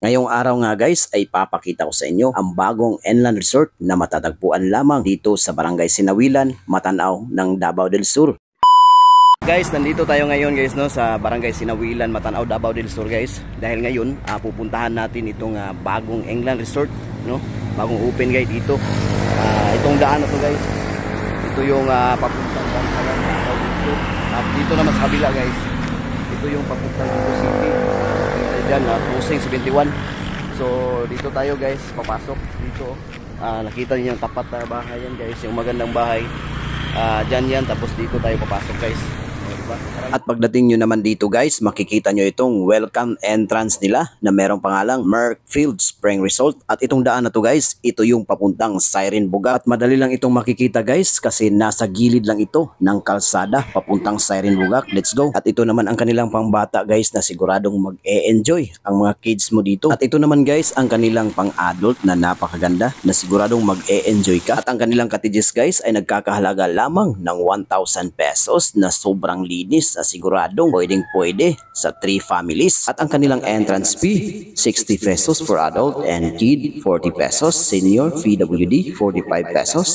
Ngayong araw nga guys ay papakita ko sa inyo ang bagong Inland Resort na matatagpuan lamang dito sa Barangay Sinawilan, Matanaw ng Davao del Sur. Guys, nandito tayo ngayon guys no sa Barangay Sinawilan, Matanaw, Davao del Sur guys. Dahil ngayon pupuntahan natin itong bagong Inland Resort no. Bagong open guys dito. Itong daan na to guys. Ito yung papuntang Bantayan Davao del Sur. At dito naman sa kabila guys. Ito yung papuntang Cebu City. Diyan, Pusing 71. So dito tayo guys, papasok dito. Nakita niyo yung tapat na bahay yan guys, yung magandang bahay. Diyan yan, tapos dito tayo papasok guys. At pagdating nyo naman dito guys, makikita nyo itong welcome entrance nila na merong pangalang Merkfield Spring Resort. At itong daan na to guys, ito yung papuntang Siren Buga. At madali lang itong makikita guys kasi nasa gilid lang ito ng kalsada papuntang Siren Buga. Let's go. At ito naman ang kanilang pangbata guys na siguradong mag-e-enjoy ang mga kids mo dito. At ito naman guys ang kanilang pang-adult na napakaganda na siguradong mag-e-enjoy ka. At ang kanilang cottages guys ay nagkakahalaga lamang ng 1,000 pesos na sobrang linis na siguradong pwede sa 3 families. At ang kanilang entrance fee 60 pesos for adult and kid, 40 pesos, senior PWD 45 pesos.